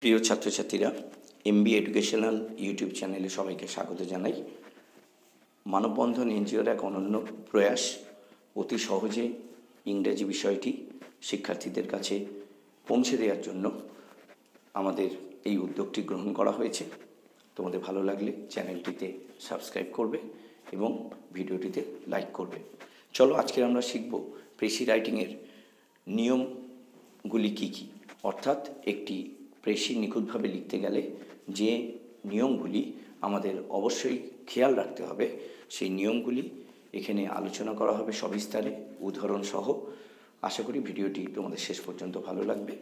প্রিয় ছাত্রছাত্রীরা, MB educational YouTube চ্যানেলে সবাইকে স্বাগত জানাই। মানববন্ধন এনজিওর এক অনন্য প্রয়াস অতি সহজে ইংরেজি বিষয়টি শিক্ষার্থীদের কাছে পৌঁছে দেওয়ার জন্য আমাদের এই উদ্যোগটি গ্রহণ করা হয়েছে। তোমাদের ভালো লাগলে চ্যানেলটিতে সাবস্ক্রাইব করবে এবং ভিডিওটিতে লাইক করবে। চলো আজকে আমরা শিখব প্রেসি রাইটিংয়ের নিয়মগুলি কী কী, অর্থাৎ একটি প্রেসি নিখুঁতভাবে লিখতে গেলে যে নিয়মগুলি আমাদের অবশ্যই খেয়াল রাখতে হবে, সেই নিয়মগুলি এখানে আলোচনা করা হবে সবিস্তারে উদাহরণসহ। আশা করি ভিডিওটি তোমাদের শেষ পর্যন্ত ভালো লাগবে।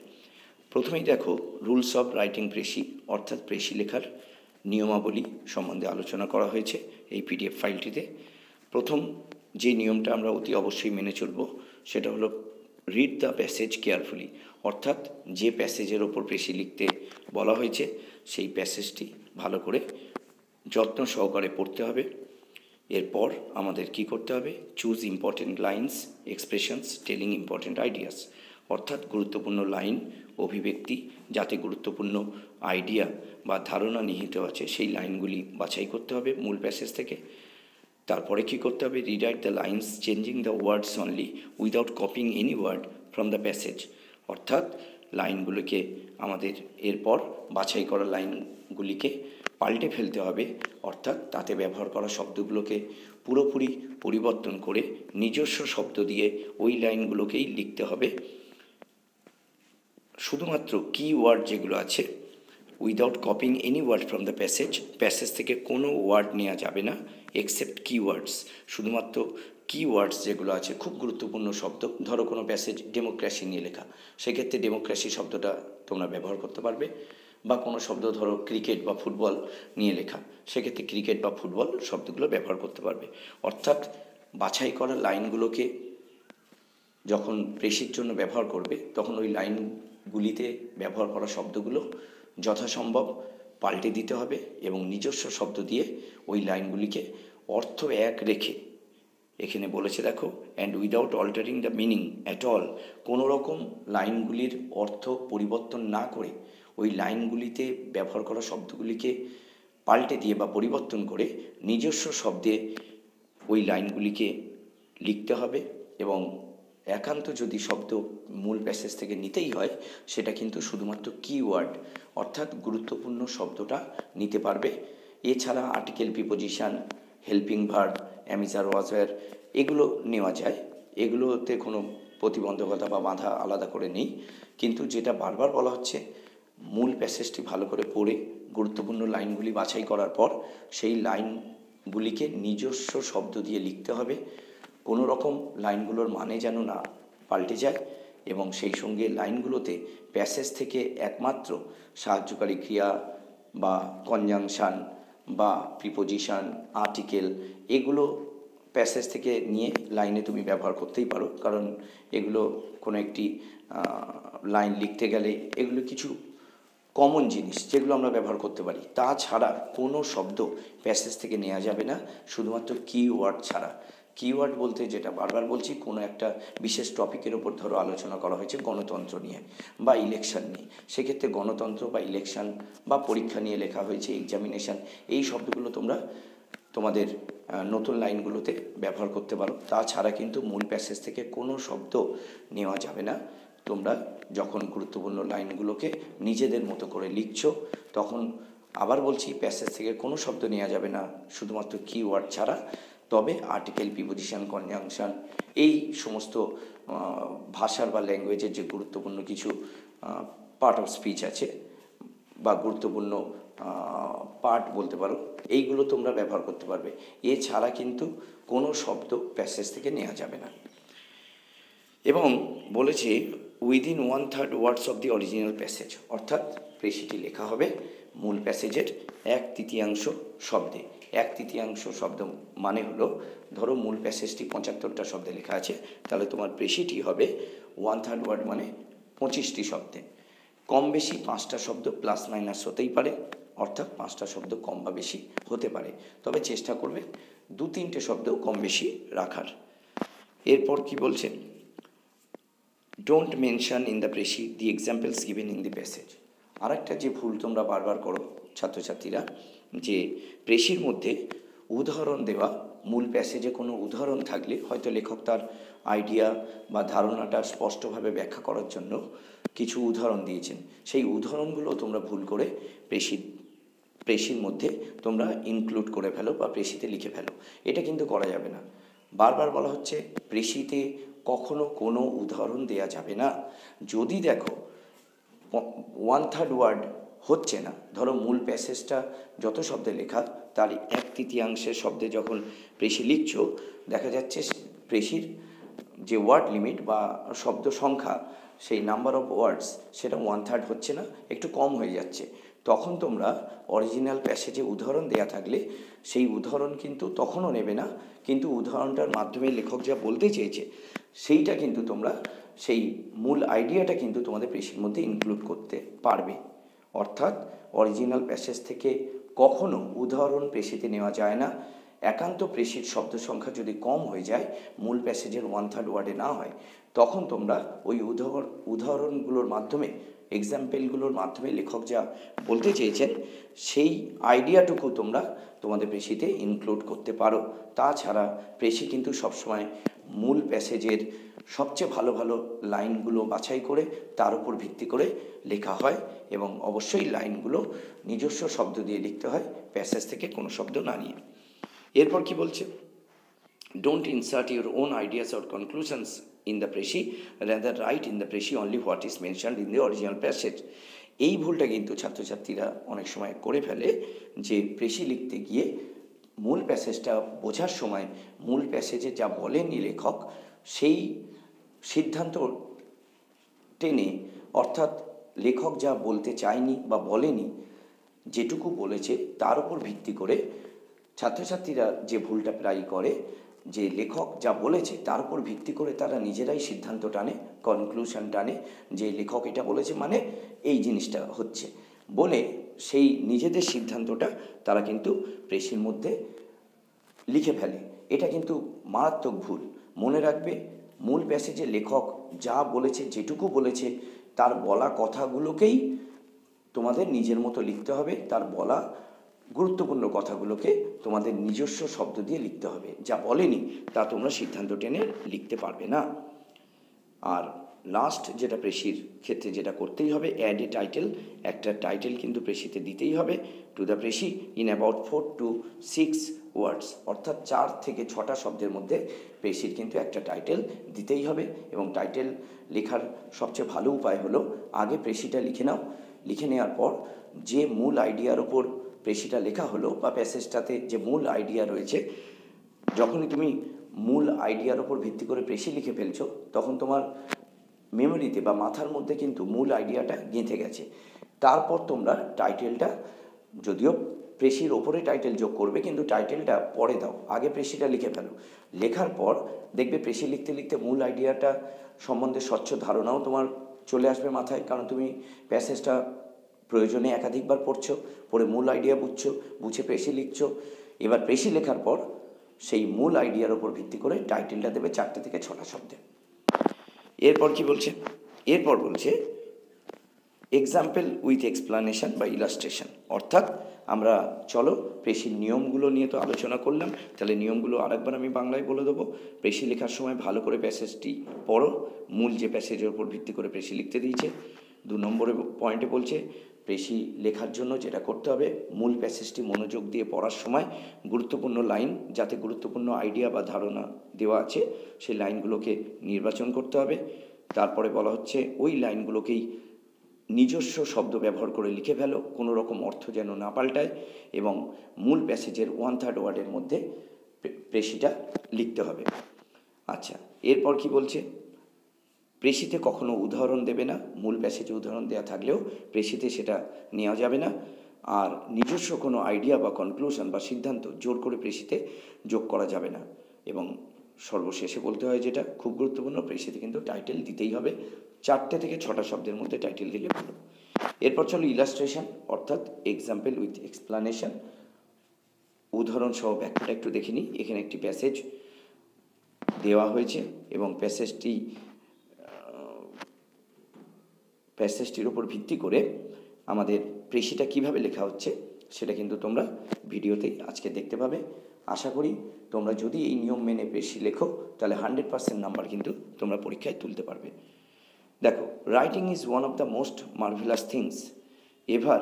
প্রথমেই দেখো, রুলস অফ রাইটিং প্রেসি, অর্থাৎ প্রেসি লেখার নিয়মাবলী সম্বন্ধে আলোচনা করা হয়েছে এই পিডিএফ ফাইলটিতে। প্রথম যে নিয়মটা আমরা অতি অবশ্যই মেনে চলব সেটা হলো রিড দ্য প্যাসেজ কেয়ারফুলি, অর্থাৎ যে প্যাসেজের ওপর প্রেসি লিখতে বলা হয়েছে সেই প্যাসেজটি ভালো করে যত্ন সহকারে পড়তে হবে। এরপর আমাদের কি করতে হবে? Choose important lines, expressions telling important ideas, অর্থাৎ গুরুত্বপূর্ণ লাইন, অভিব্যক্তি, যাতে গুরুত্বপূর্ণ আইডিয়া বা ধারণা নিহিত আছে সেই লাইনগুলি বাছাই করতে হবে মূল প্যাসেজ থেকে। তারপরে কি করতে হবে? Rewrite the lines changing the words only without copying any word from the passage, অর্থাৎ লাইনগুলোকে আমাদের এরপর বাছাই করা লাইনগুলিকে পাল্টে ফেলতে হবে, অর্থাৎ তাতে ব্যবহার করা শব্দগুলোকে পুরোপুরি পরিবর্তন করে নিজস্ব শব্দ দিয়ে ওই লাইনগুলোকেই লিখতে হবে। শুধুমাত্র কিওয়ার্ড যেগুলো আছে, without copying any word from the passage থেকে কোনো ওয়ার্ড নেওয়া যাবে না এক্সেপ্ট কিওয়ার্ডস, শুধুমাত্র কিওয়ার্ডস যেগুলো আছে খুব গুরুত্বপূর্ণ শব্দ। ধরো কোনো প্যাসেজ ডেমোক্রেসি নিয়ে লেখা, সেক্ষেত্রে ডেমোক্রেসি শব্দটা তোমরা ব্যবহার করতে পারবে, বা কোনো শব্দ ধরো ক্রিকেট বা ফুটবল নিয়ে লেখা, সেক্ষেত্রে ক্রিকেট বা ফুটবল শব্দগুলো ব্যবহার করতে পারবে। অর্থাৎ বাছাই করা লাইনগুলোকে যখন প্রেসির জন্য ব্যবহার করবে তখন ওই লাইনগুলিতে ব্যবহার করা শব্দগুলো যথাসম্ভব পাল্টে দিতে হবে এবং নিজস্ব শব্দ দিয়ে ওই লাইনগুলিকে অর্থ এক রেখে, এখানে বলেছে দেখো, and without altering the meaning at all, কোনো রকম লাইনগুলির অর্থ পরিবর্তন না করে ওই লাইনগুলিতে ব্যবহার করা শব্দগুলিকে পাল্টে দিয়ে বা পরিবর্তন করে নিজস্ব শব্দে ওই লাইনগুলিকে লিখতে হবে। এবং একান্ত যদি শব্দ মূল প্যাসেজ থেকে নিতেই হয়, সেটা কিন্তু শুধুমাত্র কিওয়ার্ড অর্থাৎ গুরুত্বপূর্ণ শব্দটা নিতে পারবে। এছাড়া article, preposition, helping verb, am is are, ওয়াজওয়ার এগুলো নেওয়া যায়, এগুলোতে কোনো প্রতিবন্ধকতা বা বাধা আলাদা করে নেই। কিন্তু যেটা বারবার বলা হচ্ছে, মূল প্যাসেজটি ভালো করে পড়ে গুরুত্বপূর্ণ লাইনগুলি বাছাই করার পর সেই লাইনগুলিকে নিজস্ব শব্দ দিয়ে লিখতে হবে। কোনো রকম লাইনগুলোর মানে যেন না পাল্টে যায়, এবং সেই সঙ্গে লাইনগুলোতে প্যাসেজ থেকে একমাত্র সাহায্যকারী ক্রিয়া বা কনজাংশন বা প্রিপোজিশন, আর্টিকেল এগুলো প্যাসেজ থেকে নিয়ে লাইনে তুমি ব্যবহার করতেই পারো, কারণ এগুলো কোনো একটি লাইন লিখতে গেলে এগুলো কিছু কমন জিনিস যেগুলো আমরা ব্যবহার করতে পারি। তাছাড়া কোনো শব্দ প্যাসেজ থেকে নেওয়া যাবে না, শুধুমাত্র কিওয়ার্ড ছাড়া। কিওয়ার্ড বলতে যেটা বারবার বলছি, কোনো একটা বিশেষ টপিকের ওপর ধরো আলোচনা করা হয়েছে গণতন্ত্র নিয়ে বা ইলেকশন নিয়ে, সেক্ষেত্রে গণতন্ত্র বা ইলেকশন বা পরীক্ষা নিয়ে লেখা হয়েছে এক্সামিনেশন, এই শব্দগুলো তোমরা তোমাদের নতুন লাইনগুলোতে ব্যবহার করতে পারো। তাছাড়া কিন্তু মূল প্যাসেজ থেকে কোনো শব্দ নেওয়া যাবে না। তোমরা যখন গুরুত্বপূর্ণ লাইনগুলোকে নিজেদের মতো করে লিখছো, তখন আবার বলছি, প্যাসেজ থেকে কোনো শব্দ নেওয়া যাবে না শুধুমাত্র কিওয়ার্ড ছাড়া। তবে আর্টিকেল, প্রিপোজিশন, কনজাংশন এই সমস্ত ভাষার বা ল্যাঙ্গুয়েজের যে গুরুত্বপূর্ণ কিছু পার্ট অফ স্পিচ আছে বা গুরুত্বপূর্ণ পার্ট বলতে পারো, এইগুলো তোমরা ব্যবহার করতে পারবে। এছাড়া কিন্তু কোনো শব্দ প্যাসেজ থেকে নেওয়া যাবে না। এবং বলেছে within 1/3 words of the original passage, অর্থাৎ প্রেসিটি লেখা হবে মূল প্যাসেজের 1/3 শব্দে। 1/3 শব্দ মানে হলো, ধরো মূল প্যাসেজটি 75টা শব্দে লেখা আছে, তাহলে তোমার প্রেসিটি হবে 1/3 ওয়ার্ড মানে 25টি শব্দে। কম বেশি 5টা শব্দ প্লাস মাইনাস হতেই পারে, অর্থাৎ 5টা শব্দ কম বা বেশি হতে পারে, তবে চেষ্টা করবে 2-3টে শব্দ কম বেশি রাখার। এরপর কি বলছে? Don't mention in the precis the examples given in the passage, আরেকটা যে ভুল তোমরা বারবার করো ছাত্রছাত্রীরা, যে প্রেসির মধ্যে উদাহরণ দেওয়া, মূল প্যাসেজে কোনো উদাহরণ থাকলে হয়তো লেখক তার আইডিয়া বা ধারণাটা স্পষ্টভাবে ব্যাখ্যা করার জন্য কিছু উদাহরণ দিয়েছেন, সেই উদাহরণগুলো তোমরা ভুল করে প্রেসির মধ্যে তোমরা ইনক্লুড করে ফেলো বা প্রেসিতে লিখে ফেলো। এটা কিন্তু করা যাবে না। বারবার বলা হচ্ছে প্রেসিতে কখনো কোনো উদাহরণ দেয়া যাবে না। যদি দেখো 1/3 ওয়ার্ড হচ্ছে না, ধরো মূল প্যাসেজটা যত শব্দে লেখা তার 1/3 শব্দে যখন প্রেসি লিখছো, দেখা যাচ্ছে প্রেসির যে ওয়ার্ড লিমিট বা শব্দ সংখ্যা, সেই নাম্বার অফ ওয়ার্ডস সেটা 1/3 হচ্ছে না, একটু কম হয়ে যাচ্ছে। তখন তোমরা অরিজিনাল প্যাসেজে উদাহরণ দেয়া থাকলে সেই উদাহরণ কিন্তু তখনও নেবে না, কিন্তু উদাহরণটার মাধ্যমে লেখক যা বলতে চেয়েছে সেইটা কিন্তু তোমরা, সেই মূল আইডিয়াটা কিন্তু তোমাদের প্রেসির মধ্যে ইনক্লুড করতে পারবে। অর্থাৎ অরিজিনাল প্যাসেজ থেকে কখনো উদাহরণ প্রেসিতে নেওয়া যায় না। একান্ত প্রেসির শব্দ সংখ্যা যদি কম হয়ে যায়, মূল প্যাসেজের 1/3 ওয়ার্ডে না হয়, তখন তোমরা ওই উদাহরণগুলোর মাধ্যমে, এক্সাম্পলগুলোর মাধ্যমে লেখক যা বলতে চেয়েছেন সেই আইডিয়াটুকু তোমরা তোমাদের প্রেসিতে ইনক্লুড করতে পারো। তাছাড়া প্রেসি কিন্তু সবসময় মূল প্যাসেজের সবচেয়ে ভালো ভালো লাইনগুলো বাছাই করে তার উপর ভিত্তি করে লেখা হয়, এবং অবশ্যই লাইনগুলো নিজস্ব শব্দ দিয়ে লিখতে হয়, প্যাসেজ থেকে কোনো শব্দ না নিয়ে। এরপর কি বলছে, don't insert your own ideas or conclusions in the precis, rather right in the precis only what is mentioned in the original passage. এই ভুলটা কিন্তু ছাত্রছাত্রীরা অনেক সময় করে ফেলে, যে প্রেসি লিখতে গিয়ে মূল প্যাসেজটা বোঝার সময় মূল প্যাসেজে যা বলেননি লেখক সেই সিদ্ধান্ত টেনে, অর্থাৎ লেখক যা বলতে চায়নি বা বলেনি, যেটুকু বলেছে তার উপর ভিত্তি করে ছাত্রছাত্রীরা যে ভুলটা প্রায়ই করে, যে লেখক যা বলেছে তার উপর ভিত্তি করে তারা নিজেরাই সিদ্ধান্ত টানে, কনক্লুশন টানে, যে লেখক এটা বলেছে মানে এই জিনিসটা হচ্ছে বলে সেই নিজেদের সিদ্ধান্তটা তারা কিন্তু প্রেসির মধ্যে লিখে ফেলে। এটা কিন্তু মারাত্মক ভুল। মনে রাখবে, মূল প্যাসেজে লেখক যা বলেছে, যেটুকু বলেছে, তার বলা কথাগুলোকেই তোমাদের নিজের মতো লিখতে হবে। তার বলা গুরুত্বপূর্ণ কথাগুলোকে তোমাদের নিজস্ব শব্দ দিয়ে লিখতে হবে। যা বলেনি তা তোমরা সিদ্ধান্ত টেনে লিখতে পারবে না। আর লাস্ট যেটা প্রেসির ক্ষেত্রে যেটা করতেই হবে, অ্যাড এ টাইটেল। একটা টাইটেল কিন্তু প্রেসিতে দিতেই হবে to the precis in about 4 to 6 ওয়ার্ডস, অর্থাৎ 4 থেকে 6টা শব্দের মধ্যে প্রেসির কিন্তু একটা টাইটেল দিতেই হবে। এবং টাইটেল লেখার সবচেয়ে ভালো উপায় হলো আগে প্রেসিটা লিখে নাও। লিখে নেওয়ার পর যে মূল আইডিয়ার ওপর প্রেসিটা লেখা হলো বা প্যাসেজটাতে যে মূল আইডিয়া রয়েছে, যখনই তুমি মূল আইডিয়ার ওপর ভিত্তি করে প্রেসি লিখে ফেলছো, তখন তোমার মেমোরিতে বা মাথার মধ্যে কিন্তু মূল আইডিয়াটা গেঁথে গেছে। তারপর তোমরা টাইটেলটা, যদিও প্রেসির ওপরে টাইটেল যোগ করবে, কিন্তু টাইটেলটা পরে দাও, আগে প্রেসিটা লিখে ফেলো। লেখার পর দেখবে প্রেসি লিখতে লিখতে মূল আইডিয়াটা সম্বন্ধে স্বচ্ছ ধারণাও তোমার চলে আসবে মাথায়, কারণ তুমি প্যাসেজটা প্রয়োজনে একাধিকবার পড়ছো, পড়ে মূল আইডিয়া বুঝছো, বুঝে প্রেসি লিখছো। এবার প্রেসি লেখার পর সেই মূল আইডিয়ার ওপর ভিত্তি করে টাইটেলটা দেবে 4 থেকে 6টা শব্দে। এরপর কি বলছে, এরপর বলছে এক্সাম্পল উইথ এক্সপ্লানেশন বা ইলাস্ট্রেশন। অর্থাৎ আমরা চলো প্রেসির নিয়মগুলো নিয়ে তো আলোচনা করলাম, তাহলে নিয়মগুলো আরেকবার আমি বাংলায় বলে দেবো। প্রেসি লেখার সময় ভালো করে প্যাসেজটি পড়ো, মূল যে প্যাসেজের ওপর ভিত্তি করে প্রেসি লিখতে দিয়েছে। 2 নম্বরের পয়েন্টে বলছে প্রেসি লেখার জন্য যেটা করতে হবে, মূল প্যাসেজটি মনোযোগ দিয়ে পড়ার সময় গুরুত্বপূর্ণ লাইন, যাতে গুরুত্বপূর্ণ আইডিয়া বা ধারণা দেওয়া আছে সেই লাইনগুলোকে নির্বাচন করতে হবে। তারপরে বলা হচ্ছে ওই লাইনগুলোকেই নিজস্ব শব্দ ব্যবহার করে লিখে ফেলো, কোনো রকম অর্থ যেন না পাল্টায়, এবং মূল প্যাসেজের 1/3 ওয়ার্ডের মধ্যে প্রেসিটা লিখতে হবে। আচ্ছা, এরপর কি বলছে, প্রেসিতে কখনো উদাহরণ দেবে না। মূল প্যাসেজে উদাহরণ দেওয়া থাকলেও প্রেসিতে সেটা নেওয়া যাবে না। আর নিজস্ব কোনো আইডিয়া বা কনক্লুশন বা সিদ্ধান্ত জোর করে প্রেসিতে যোগ করা যাবে না। এবং সর্বশেষে বলতে হয় যেটা খুব গুরুত্বপূর্ণ, প্রেসিতে কিন্তু টাইটেল দিতেই হবে। 4 থেকে 6টা শব্দের মধ্যে টাইটেল দিলে ভালো। এরপর চলো ইলাস্ট্রেশন, অর্থাৎ এক্সাম্পল উইথ এক্সপ্লানেশন। উদাহরণ সহ ব্যাখ্যাটা একটু দেখে নিই। এখানে একটি প্যাসেজ দেওয়া হয়েছে এবং প্যাসেজটির উপর ভিত্তি করে আমাদের পেশিটা কিভাবে লেখা হচ্ছে সেটা কিন্তু তোমরা ভিডিওতেই আজকে দেখতে পাবে। আশা করি তোমরা যদি এই নিয়ম মেনে পেশি লেখো তাহলে 100% নাম্বার কিন্তু তোমরা পরীক্ষায় তুলতে পারবে। দেখো, writing is one of the most marvellous things ever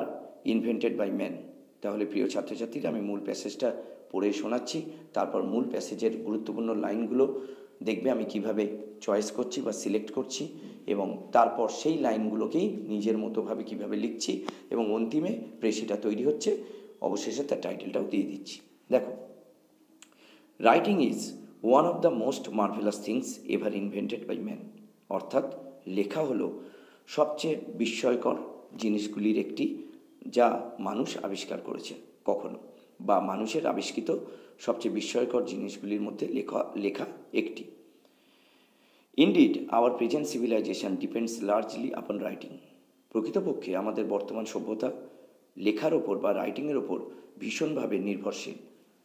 invented by man. তাহলে প্রিয় ছাত্রছাত্রীরা, আমি মূল প্যাসেজটা পড়ে শোনাচ্ছি, তারপর মূল প্যাসেজের গুরুত্বপূর্ণ লাইনগুলো দেখবে আমি কিভাবে চয়েস করছি বা সিলেক্ট করছি, এবং তারপর সেই লাইনগুলোকেই নিজের মতোভাবে কিভাবে লিখছি, এবং অন্তিমে পেশিটা তৈরি হচ্ছে, অবশেষে তার টাইটেলটাও দিয়ে দিচ্ছি। দেখো, writing is one of the most marvellous things ever invented by man. অর্থাৎ লেখা হলো সবচেয়ে বিস্ময়কর জিনিসগুলির একটি, যা মানুষ আবিষ্কার করেছে কখনো, বা মানুষের আবিষ্কৃত সবচেয়ে বিস্ময়কর জিনিসগুলির মধ্যে লেখা একটি। Indeed our present civilisation depends largely upon writing. প্রকৃতপক্ষে আমাদের বর্তমান সভ্যতা লেখার ওপর বা রাইটিংয়ের ওপর ভীষণভাবে নির্ভরশীল।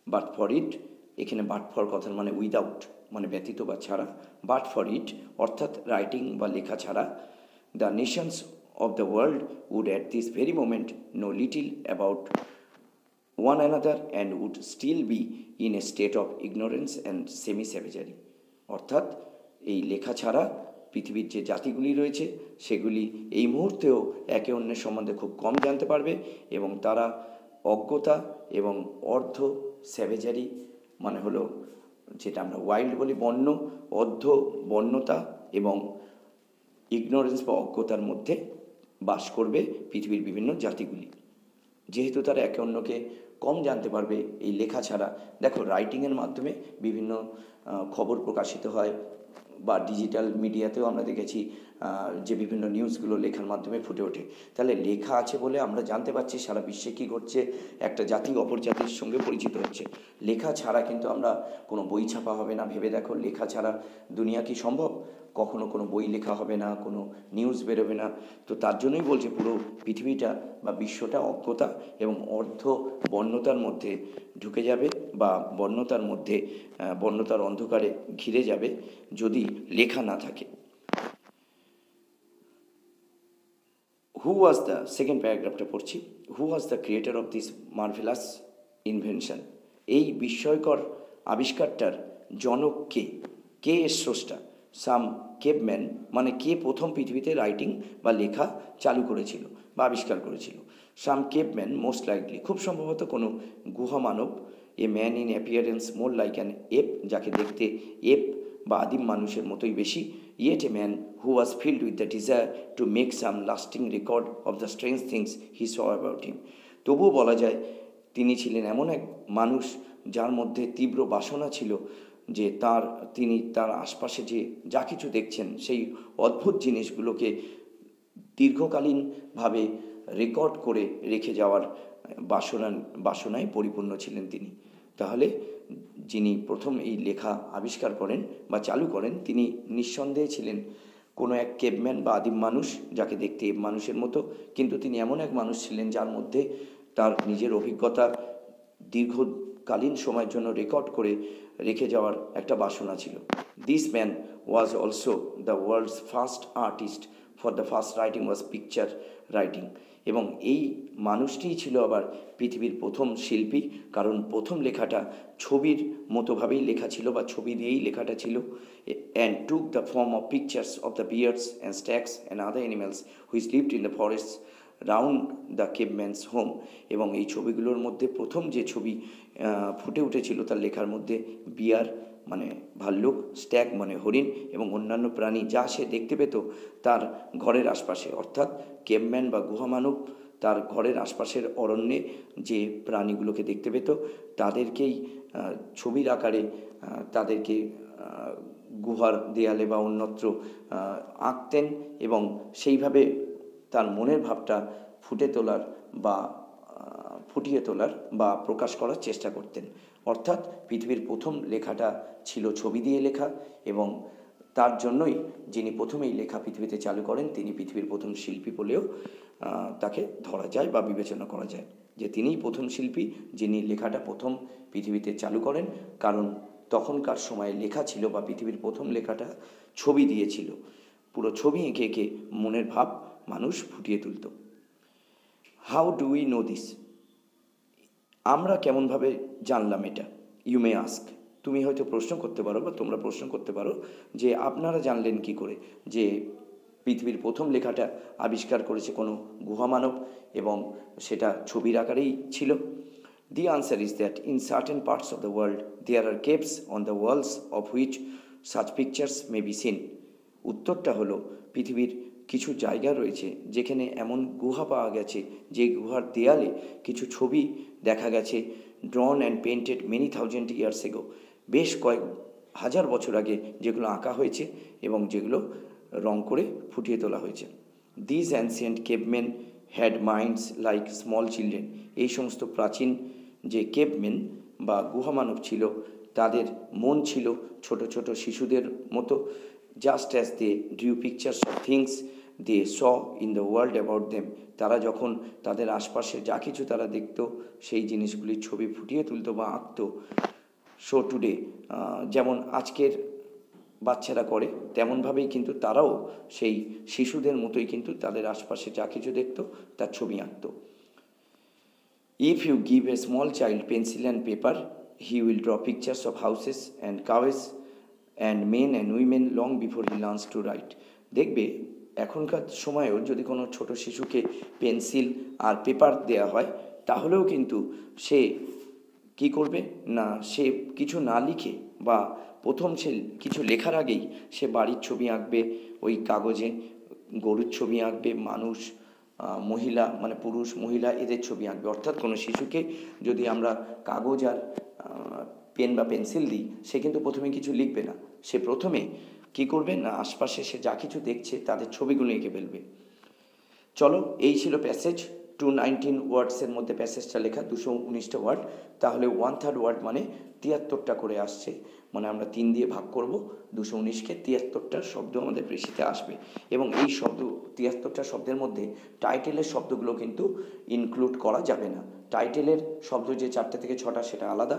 বাট ফর ইট, এখানে বাট ফর কথার মানে উইদাউট, মানে ব্যতীত বা ছাড়া। বাট ফর ইট অর্থাৎ রাইটিং বা লেখা ছাড়া, the Nations of the world would at this very moment know little about one another and would still be in a state of ignorance and semi-savagery. অর্থাৎ এই লেখা ছাড়া পৃথিবীর যে জাতিগুলি রয়েছে সেগুলি এই মুহূর্তেও একে অন্যের সম্বন্ধে খুব কম জানতে পারবে, এবং তারা অজ্ঞতা এবং অর্ধ স্যাভেজারি, মানে হলো যেটা আমরা ওয়াইল্ড বলি বন্য, অর্ধ বন্যতা এবং ইগনোরেন্স বা অজ্ঞতার মধ্যে বাস করবে পৃথিবীর বিভিন্ন জাতিগুলি, যেহেতু তারা একে অন্যকে কম জানতে পারবে এই লেখা ছাড়া। দেখো, রাইটিংয়ের মাধ্যমে বিভিন্ন খবর প্রকাশিত হয়, বা ডিজিটাল মিডিয়াতেও আমরা দেখেছি যে বিভিন্ন নিউজগুলো লেখার মাধ্যমে ফুটে ওঠে। তাহলে লেখা আছে বলে আমরা জানতে পারছি সারা বিশ্বে কী ঘটছে, একটা জাতি অপর জাতির সঙ্গে পরিচিত হচ্ছে। লেখা ছাড়া কিন্তু আমরা কোনো বই ছাপা হবে না। ভেবে দেখো, লেখা ছাড়া দুনিয়া কি সম্ভব? কখনো কোনো বই লেখা হবে না, কোনো নিউজ বেরোবে না। তো তার জন্যই বলছে পুরো পৃথিবীটা বা বিশ্বটা অজ্ঞতা এবং অর্ধ বন্যতার মধ্যে ঢুকে যাবে, বা বন্যতার অন্ধকারে ঘিরে যাবে যদি লেখা না থাকে। হু ওয়াজ দ্য, সেকেন্ড প্যারাগ্রাফটা পড়ছি, who was the creator of this marvellous invention. এই বিস্ময়কর আবিষ্কারটার জনক কে? কে এর স্রষ্টা? সাম কেভম্যান, মানে কে প্রথম পৃথিবীতে রাইটিং বা লেখা চালু করেছিল বা আবিষ্কার করেছিল? সাম কেভম্যান, মোস্ট লাইকলি, খুব সম্ভবত কোনো গুহা মানব। A man in appearance more like an ape, যাকে দেখতে এপ বা আদিম মানুষের মতোই বেশি। Yet a man who was filled with the desire to make some lasting record of the strange things he saw about him. তবুও বলা যায় তিনি ছিলেন এমন এক মানুষ যার মধ্যে তীব্র বাসনা ছিল যে তিনি তার আশপাশে যে যা কিছু দেখছেন সেই অদ্ভুত জিনিসগুলোকে দীর্ঘকালীনভাবে রেকর্ড করে রেখে যাওয়ার বাসনায় পরিপূর্ণ ছিলেন তিনি। তাহলে যিনি প্রথম এই লেখা আবিষ্কার করেন বা চালু করেন, তিনি নিঃসন্দেহে ছিলেন কোনো এক কেভম্যান বা আদিম মানুষ, যাকে দেখতে মানুষের মতো, কিন্তু তিনি এমন এক মানুষ ছিলেন যার মধ্যে তার নিজের অভিজ্ঞতা দীর্ঘকালীন সময়ের জন্য রেকর্ড করে রেখে যাওয়ার একটা বাসনা ছিল। This man was also the world's first artist, for the first writing was picture writing. এবং এই মানুষটিই ছিল আবার পৃথিবীর প্রথম শিল্পী, কারণ প্রথম লেখাটা ছবির মতোভাবেই লেখা ছিল বা ছবি দিয়েই লেখাটা ছিল। And took the form of pictures of the beards and stags and other animals which lived in the forests round the caveman's home. এবং এই ছবিগুলোর মধ্যে প্রথম যে ছবি ফুটে উঠেছিল তার লেখার মধ্যে বিয়ার মানে ভাল্লুক, স্ট্যাগ মানে হরিণ, এবং অন্যান্য প্রাণী যা সে দেখতে পেত তার ঘরের আশপাশে, অর্থাৎ কেভম্যান বা গুহামানব তার ঘরের আশপাশের অরণ্যে যে প্রাণীগুলোকে দেখতে পেত তাদেরকেই ছবির আকারে তাদেরকে গুহার দেয়ালে বা অন্যত্র আঁকতেন, এবং সেইভাবে তার মনের ভাবটা ফুটিয়ে তোলার বা প্রকাশ করার চেষ্টা করতেন। অর্থাৎ পৃথিবীর প্রথম লেখাটা ছিল ছবি দিয়ে লেখা, এবং তার জন্যই যিনি প্রথমেই লেখা পৃথিবীতে চালু করেন তিনি পৃথিবীর প্রথম শিল্পী বলেও তাকে ধরা যায় বা বিবেচনা করা যায়, যে তিনিই প্রথম শিল্পী যিনি লেখাটা প্রথম পৃথিবীতে চালু করেন। কারণ তখনকার সময়ে লেখা ছিল বা পৃথিবীর প্রথম লেখাটা ছবি দিয়েছিল, পুরো ছবি এঁকে এঁকে মনের ভাব মানুষ ফুটিয়ে তুলত। How do we know this? আমরা কেমনভাবে জানলাম এটা? You may ask. তুমি হয়তো প্রশ্ন করতে পারো বা তোমরা প্রশ্ন করতে পারো যে আপনারা জানলেন কি করে যে পৃথিবীর প্রথম লেখাটা আবিষ্কার করেছে কোনো গুহামানব এবং সেটা ছবির আকারেই ছিল? The answer is that in certain parts of the world there are caves on the walls of which such pictures may be seen. উত্তরটা হলো পৃথিবীর কিছু জায়গা রয়েছে যেখানে এমন গুহা পাওয়া গেছে যে গুহার দেয়ালে কিছু ছবি দেখা গেছে, ড্রন and painted many thousand years এগো, বেশ কয়েক হাজার বছর আগে যেগুলো আঁকা হয়েছে এবং যেগুলো রং করে ফুটিয়ে তোলা হয়েছে। This ancient cavemen had minds like small children. এই সমস্ত প্রাচীন যে কেভমেন বা গুহামানব ছিল তাদের মন ছিল ছোট ছোট শিশুদের মতো। Just as they drew pictures of things they saw in the world about them. তারা যখন তাদের আশপাশে যা কিছু তারা দেখতো সেই জিনিসগুলির ছবি ফুটিয়ে তুলতো বা আঁকতো। সো টুডে যেমন আজকের বাচ্চারা করে তেমনভাবেই কিন্তু তারাও সেই শিশুদের মতোই কিন্তু তাদের আশপাশে যা কিছু দেখতো তার ছবি আঁকতো। If you give a small child pencil and paper, he will draw pictures of houses and cows and men and women long before he learns to write. দেখবে এখনকার সময়েও যদি কোনো ছোট শিশুকে পেন্সিল আর পেপার দেওয়া হয় তাহলেও কিন্তু সে কি করবে না, সে কিছু না লিখে বা প্রথম সে কিছু লেখার আগেই সে বাড়ির ছবি আঁকবে, ওই কাগজে গরুর ছবি আঁকবে, মানুষ, মহিলা মানে পুরুষ মহিলা এদের ছবি আঁকবে। অর্থাৎ কোনো শিশুকে যদি আমরা কাগজ আর পেন বা পেন্সিল দিই সে কিন্তু প্রথমে কিছু লিখবে না, সে প্রথমে কি করবে না আশপাশে সে যা কিছু দেখছে তাদের ছবিগুলো এঁকে ফেলবে। চলো, এই ছিল প্যাসেজ। 219 ওয়ার্ডসের মধ্যে প্যাসেজটা লেখা, 219টা ওয়ার্ড, তাহলে 1/3 ওয়ার্ড মানে 73টা করে আসছে, মানে আমরা 3 দিয়ে ভাগ করব 219কে, 73টা শব্দ আমাদের প্রেসিতে আসবে। এবং এই শব্দ 73টা শব্দের মধ্যে টাইটেলের শব্দগুলো কিন্তু ইনক্লুড করা যাবে না। টাইটেলের শব্দ যে 4টে থেকে 6টা সেটা আলাদা,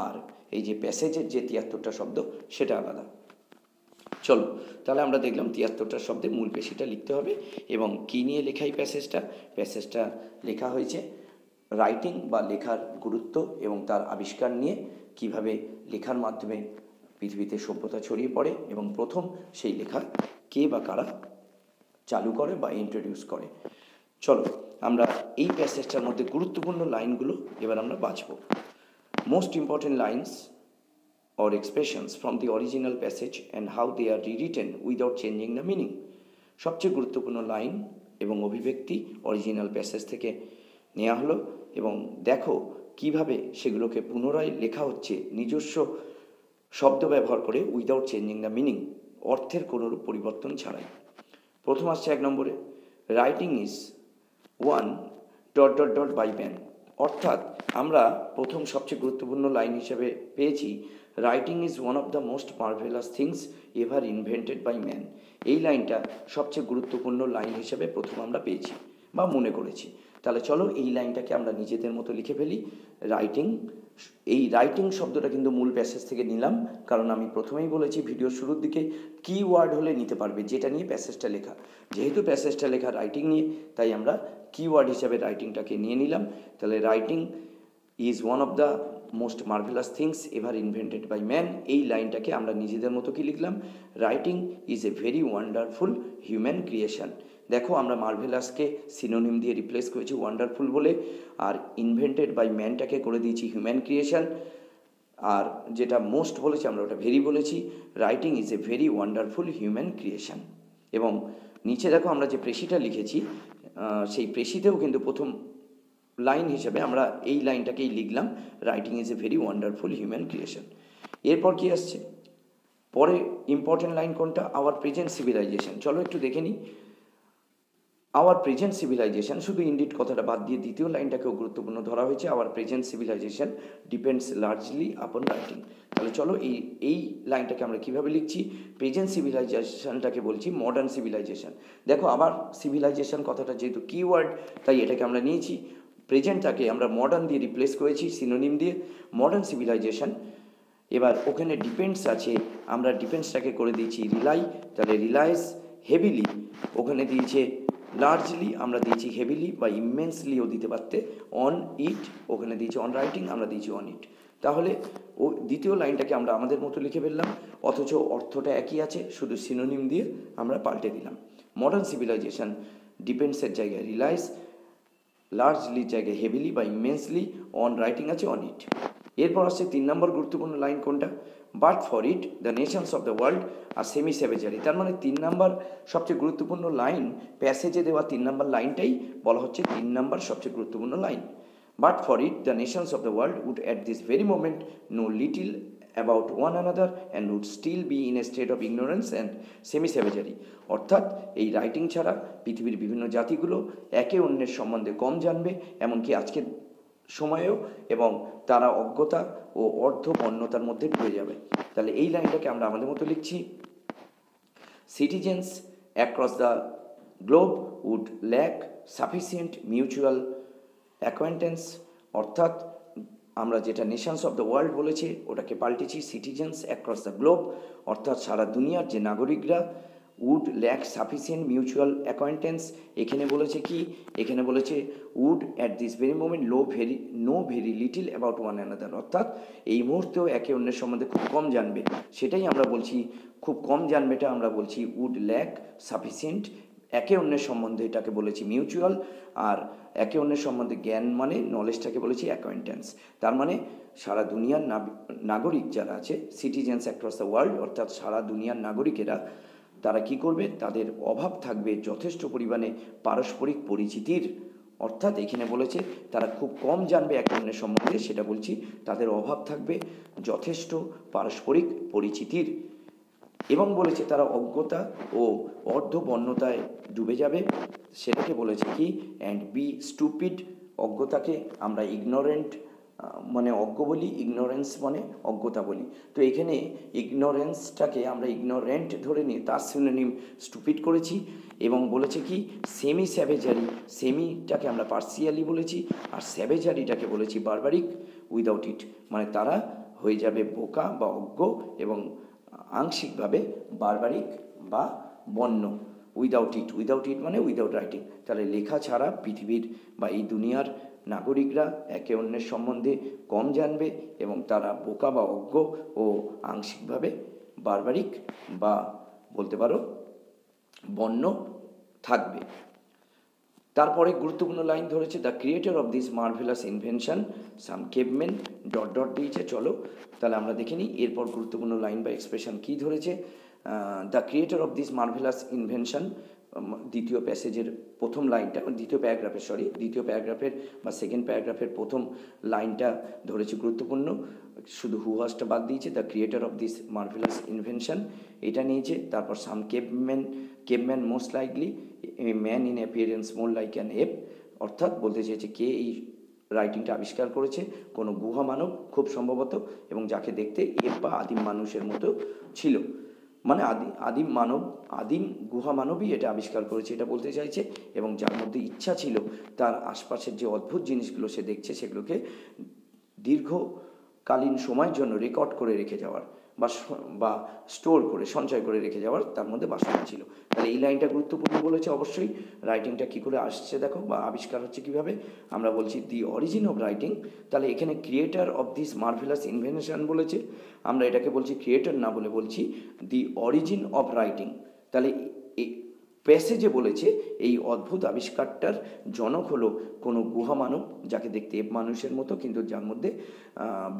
আর এই যে প্যাসেজের যে 73টা শব্দ সেটা আলাদা। চলো, তাহলে আমরা দেখলাম 73টা শব্দে মূল পেশিটা লিখতে হবে। এবং কী নিয়ে লেখা এই প্যাসেজটা লেখা হয়েছে রাইটিং বা লেখার গুরুত্ব এবং তার আবিষ্কার নিয়ে, কিভাবে লেখার মাধ্যমে পৃথিবীতে সভ্যতা ছড়িয়ে পড়ে এবং প্রথম সেই লেখা কে বা কারা চালু করে বা ইন্ট্রোডিউস করে। চলো, আমরা এই প্যাসেজটার মধ্যে গুরুত্বপূর্ণ লাইনগুলো এবার আমরা বাছব। Most important lines or expressions from the original passage and how they are rewritten without changing the meaning. সবচেয়ে গুরুত্বপূর্ণ লাইন এবং অভিব্যক্তি অরিজিনাল প্যাসেজ থেকে নেওয়া হলো এবং দেখো কিভাবে সেগুলোকে পুনরায় লেখা হচ্ছে নিজস্ব শব্দ ব্যবহার করে, উইদাউট চেঞ্জিং দ্য মিনিং, অর্থের কোনোরূপ পরিবর্তন ছাড়াই। প্রথম আসছে 1 নম্বরে, writing is one ... by man. অর্থাৎ আমরা প্রথম সবচেয়ে গুরুত্বপূর্ণ লাইন হিসেবে পেয়েছি writing is one of the most marvellous things ever invented by man. এই লাইনটা সবচেয়ে গুরুত্বপূর্ণ লাইন হিসেবে প্রথম আমরা পেয়েছি বা মনে করেছি। তাহলে চলো এই লাইনটাকে আমরা নিজেদের মতো লিখে ফেলি। রাইটিং, এই রাইটিং শব্দটা কিন্তু মূল প্যাসেজ থেকে নিলাম, কারণ আমি প্রথমেই বলেছি ভিডিওর শুরুর দিকে কি ওয়ার্ড হলে নিতে পারবে যেটা নিয়ে প্যাসেজটা লেখা। যেহেতু প্যাসেজটা লেখা রাইটিং নিয়ে, তাই আমরা কিওয়ার্ড হিসাবে রাইটিংটাকে নিয়ে নিলাম। তাহলে writing is one of the most marvellous things ever invented by man, এই লাইনটাকে আমরা নিজেদের মতো কি লিখলাম, writing is a very wonderful human creation. দেখো আমরা মার্ভেলাসকে সিনোনিম দিয়ে রিপ্লেস করেছি ওয়ান্ডারফুল বলে, আর ইনভেন্টেড বাই ম্যানটাকে করে দিয়েছি হিউম্যান ক্রিয়েশন, আর যেটা মোস্ট বলেছি আমরা ওটা ভেরি বলেছি। Writing is a very wonderful human creation. এবং নিচে দেখো আমরা যে প্রেসিটা লিখেছি সেই প্রেসিতেও কিন্তু প্রথম লাইন হিসেবে আমরা এই লাইনটাকেই লিখলাম, writing is a very wonderful human creation. এরপর কি আসছে পরে ইম্পর্টেন্ট লাইন কোনটা, আওয়ার প্রেজেন্ট সিভিলাইজেশন। চলো একটু দেখে নিই। আওয়ার প্রেজেন্ট সিভিলাইজেশন, শুধু ইন্ডিড কথাটা বাদ দিয়ে দ্বিতীয় লাইনটাকেও গুরুত্বপূর্ণ ধরা হয়েছে, our present civilisation depends largely upon writing. তাহলে চলো এই লাইনটাকে আমরা কীভাবে লিখছি, প্রেজেন্ট সিভিলাইজেশনটাকে বলছি মডার্ন সিভিলাইজেশন। দেখো আবার সিভিলাইজেশন কথাটা যেহেতু কিওয়ার্ড তাই এটাকে আমরা নিয়েছি, প্রেজেন্টটাকে আমরা মডার্ন দিয়ে রিপ্লেস করেছি সিনোনিম দিয়ে, মডার্ন সিভিলাইজেশন। এবার ওখানে ডিপেন্ডস আছে, আমরা ডিপেন্ডসটাকে করে দিয়েছি রিলাই, তাহলে রিলাইজ হেভিলি, ওখানে দিয়েছে লার্জলি আমরা দিয়েছি হেভিলি বা ইমেন্সলিও দিতে পারতে, অন ইট ওখানে দিয়েছি অন রাইটিং, আমরা দিয়েছি অন ইট। তাহলে ও দ্বিতীয় লাইনটাকে আমরা আমাদের মতো লিখে ফেললাম, অথচ অর্থটা একই আছে, শুধু সিনোনিম দিয়ে আমরা পাল্টে দিলাম। মডার্ন সিভিলাইজেশন ডিপেন্ডসের জায়গায় রিলাইজ, লার্জলির জায়গায় হেভিলি বা ইমেন্সলি, অন রাইটিং আছে অন ইট। এরপর আসছে 3 নম্বর গুরুত্বপূর্ণ লাইন কোনটা, but for it the nations of the world are semi savagery. তার মানে 3 নম্বর সবচেয়ে গুরুত্বপূর্ণ লাইন, প্যাসেজে দেওয়া 3 নম্বর লাইনটাই বলা হচ্ছে 3 নম্বর সবচেয়ে গুরুত্বপূর্ণ line. But for it the nations of the world would at this very moment know little about one another and would still be in a state of ignorance and semi savagery. অর্থাৎ এই writing ছাড়া পৃথিবীর বিভিন্ন জাতিগুলো একে অন্যের সম্বন্ধে কম জানবে, এমনকি আজকের সময়েও, এবং তারা অজ্ঞতা ও অর্ধবন্যতার মধ্যে ডুবে যাবে। তাহলে এই লাইনটাকে আমরা আমাদের মতো লিখছি, citizens across the globe would lack sufficient mutual acquaintance. অর্থাৎ আমরা যেটা নেশনস অফ দ্য ওয়ার্ল্ড বলেছি ওটাকে পাল্টেছি সিটিজেন্স অ্যাক্রস দ্য গ্লোব, অর্থাৎ সারা দুনিয়ার যে নাগরিকরা, would lack sufficient mutual acquaintance. এখানে বলেছে কি, এখানে বলেছে would at this very moment know very little about one another, অর্থাৎ এই মুহূর্তেও একে অন্যের সম্বন্ধে খুব কম জানবে, সেটাই আমরা বলছি খুব কম জানবেটা আমরা বলছি উড ল্যাক সাফিসিয়েন্ট। একে অন্যের সম্বন্ধে এটাকে বলেছি মিউচুয়াল, আর একে অন্যের সম্বন্ধে জ্ঞান মানে নলেজটাকে বলেছি অ্যাকোয়ান্টেন্স। তার মানে সারা দুনিয়ার নাগরিক যারা আছে, সিটিজেন্স অ্যাক্রস দ্য ওয়ার্ল্ড, অর্থাৎ সারা দুনিয়ার নাগরিকেরা, তারা কি করবে, তাদের অভাব থাকবে যথেষ্ট পরিমাণে পারস্পরিক পরিচিতির। অর্থাৎ এখানে বলেছে তারা খুব কম জানবে একে অন্যের সম্বন্ধে, সেটা বলছি তাদের অভাব থাকবে যথেষ্ট পারস্পরিক পরিচিতির, এবং বলেছে তারা অজ্ঞতা ও অর্ধবন্যতায় ডুবে যাবে, সেটাকে বলেছে কি অ্যান্ড বি স্টুপিড। অজ্ঞতাকে আমরা ইগনোরেন্ট মানে অজ্ঞ বলি, ইগনোরেন্স মানে অজ্ঞতা বলি। তো এখানে ইগনোরেন্সটাকে আমরা ইগনোরেন্ট ধরে নিয়ে তার সিনোনিম স্টুপিড করেছি, এবং বলেছে কি সেমি স্যাভেজারি, সেমিটাকে আমরা পার্সিয়ালি বলেছি, আর স্যাভেজারিটাকে বলেছি বারবারিক উইদাউট ইট, মানে তারা হয়ে যাবে বোকা বা অজ্ঞ এবং আংশিকভাবে বারবারিক বা বন্য। উইদাউট ইট মানে উইদাউট রাইটিং। তাহলে লেখা ছাড়া পৃথিবীর বা এই দুনিয়ার নাগরিকরা একে অন্যের সম্বন্ধে কম জানবে, এবং তারা বোকা বা অজ্ঞ ও আংশিকভাবে বারবারিক বা বলতে পারো বন্য থাকবে। তারপরে গুরুত্বপূর্ণ লাইন ধরেছে, the creator of this marvellous invention some cavemen dot dot দিয়েছে। চলো তাহলে আমরা দেখে নিই এরপর গুরুত্বপূর্ণ লাইন বা এক্সপ্রেশন কী ধরেছে। The creator of this marvellous invention, দ্বিতীয় প্যাসেজের প্রথম লাইনটা, দ্বিতীয় প্যারাগ্রাফের বা সেকেন্ড প্যারাগ্রাফের প্রথম লাইনটা ধরেছে গুরুত্বপূর্ণ, শুধু হু হাসটা বাদ দিয়েছে। The creator of this marvellous invention এটা নিয়েছে। তারপর some caveman most likely a man in appearance more like an ape, অর্থাৎ বলতে চেয়েছে কে এই রাইটিংটা আবিষ্কার করেছে, কোনো গুহা মানব খুব সম্ভবত, এবং যাকে দেখতে এপ বা আদিম মানুষের মতো ছিল, মানে আদিম গুহা মানবই এটা আবিষ্কার করেছে এটা বলতে চাইছে, এবং যার মধ্যে ইচ্ছা ছিল তার আশপাশের যে অদ্ভুত জিনিসগুলো সে দেখছে সেগুলোকে দীর্ঘকালীন সময়ের জন্য রেকর্ড করে রেখে যাওয়ার বা স্টোর করে সঞ্চয় করে রেখে যাওয়ার তার মধ্যে বাসনা ছিল। তাহলে এই লাইনটা গুরুত্বপূর্ণ বলেছে অবশ্যই। রাইটিংটা কী করে আসছে দেখো, বা আবিষ্কার হচ্ছে কীভাবে, আমরা বলছি দি অরিজিন অফ রাইটিং। তাহলে এখানে creator of this marvellous invention বলেছে, আমরা এটাকে বলছি ক্রিয়েটার না বলে বলছি দি অরিজিন অফ রাইটিং। তাহলে প্যাসেজে বলেছে এই অদ্ভুত আবিষ্কারটার জনক হলো কোনো গুহা মানব, যাকে দেখতে মানুষের মতো, কিন্তু যার মধ্যে